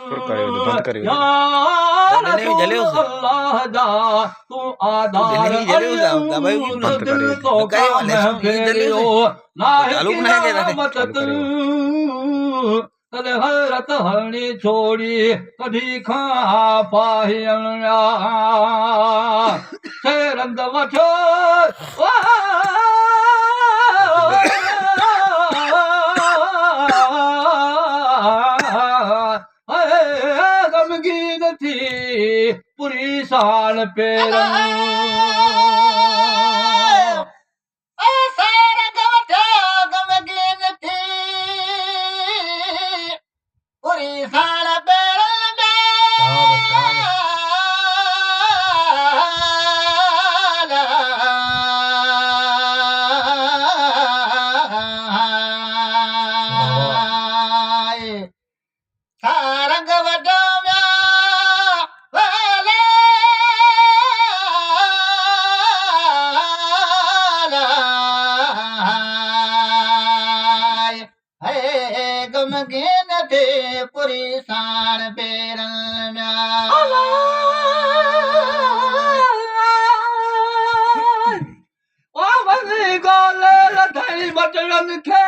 शुक्र करियो तो बंद करियो यार अल्लाह दा तू आधार दिल तो काम फेरियो ना मत तद हरत हरणी छोड़ी कभी खा पाहिया शेरंद वठो गमगीन थी पूरी साल पेरन पूरी साण पेरन लथई बचड़न खे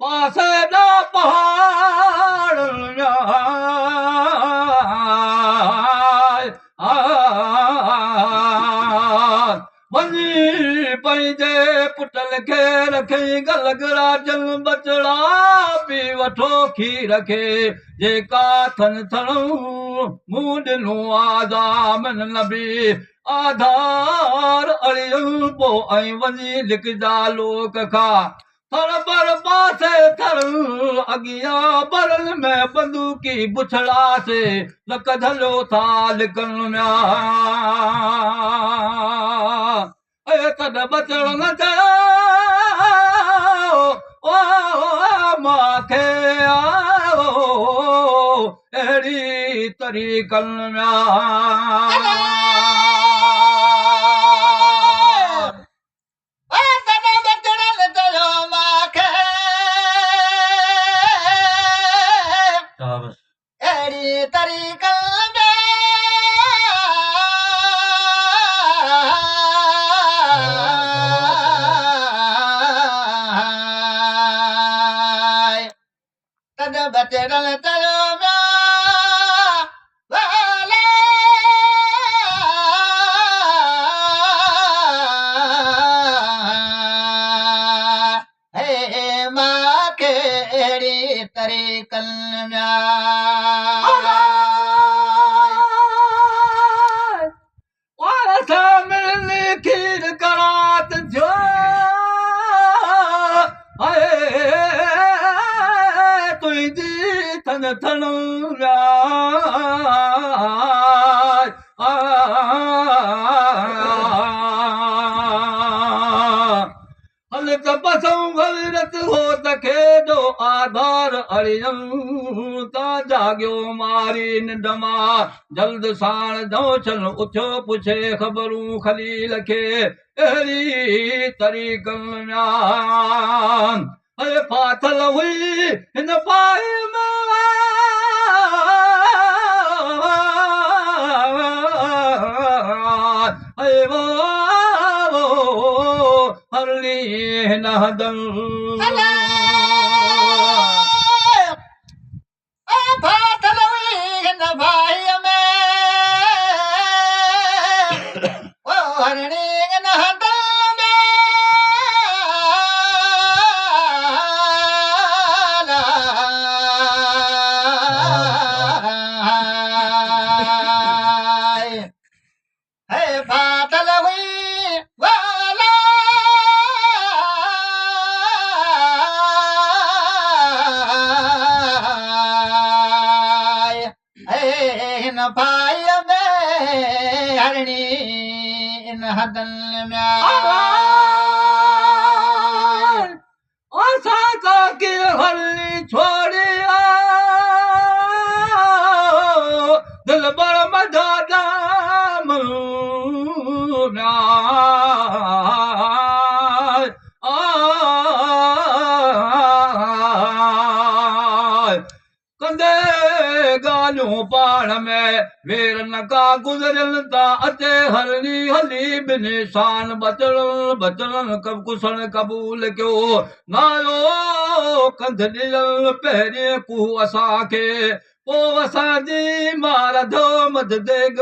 पासे दा पहाड़ वञी पंहिंजे पुटल खे रखई गलगरा जल बचड़ा पी वठो खीर खे जेका थन थणूं मूं ॾिनो आदाम नबी आधार अड़ियल पो ऐं वञी लिखजा लोक खां थर पर पासे थर अॻियां बरल में बंदूकी बुछड़ा से लक धलो था लिकन में तद बचड़ न चयो ओ माखे अहिड़ी तरीक़न में बचड़ल चयो हे मांखे अहिड़ी तरीक़न में खीर करात जो तुंहिंजी थन थण हल त बसऊं गलत हो तखे जो आधार अड़ियम ता जाॻियो मारी निंड मां जल्द साण दौछल उथियो पुछे ख़बरूं खलील खे अहिड़ी तरीक़न में फाथल हुई हिन पाए में हरली हिन हदन फाथल हुई हिन भाई में हरणी हिन हदन भाई में हरणी इन हदन में साका की हरणी छोड़िया दिल बर मधा दाम कंदे ॻाल्हियूं पाण में वेर न का गुज़रियल था अचे हरणी हली बिनी शान बचड़नि बचड़नि कब कुसण क़बूल कयो नायो कंध ॾियल पहिरीं कू असांखे पोइ असांजी मार धो मध देग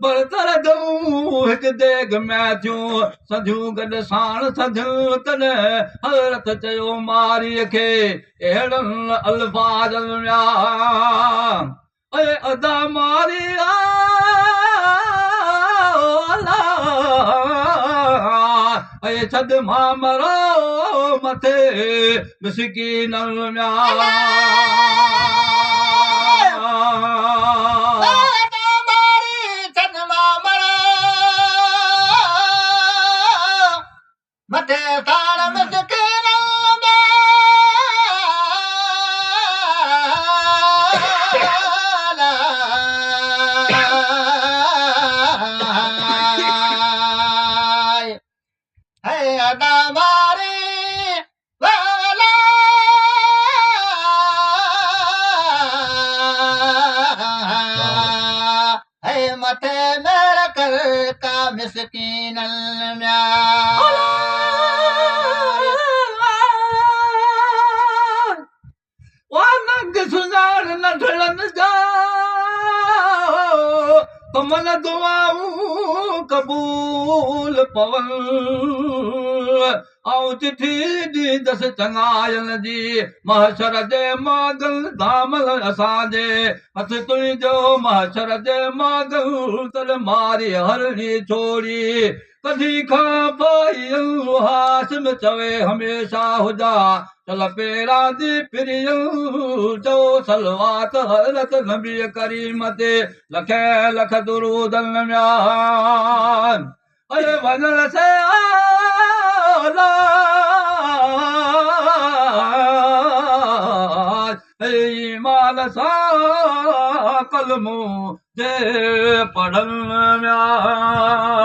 बरतर दऊं हिकु देग में थियूं सधियूं गॾु साण सधियूं तॾहिं हज़रत चयो मारीअ खे अहिड़नि अल्फाज़नि में ऐं अदा मारी ऐं छॾ मां मरो मथे मिसकीननि में मथे ताण मिसकीन है अदा मारी वाला है मथे मेरा कर का मिसकीन नंग सुञाण नंढड़नि जा कमल दुआऊं क़बूल पवन ऐं चिठी ॾींदसि चङायन जी महशर जे मागल दामल असांजे हथ तुंहिंजो महशर जे मागल तल मारी हरणी छोड़ी कॾहिं खां पोइ हासिम चवे हमेशा हुजा चल पेरा दी फिरियूं चो सलवात हज़रत नबी करीम ते लखे लख दुरूदन में अरे वनल से आला ईमान सां कलमो जे पढ़न में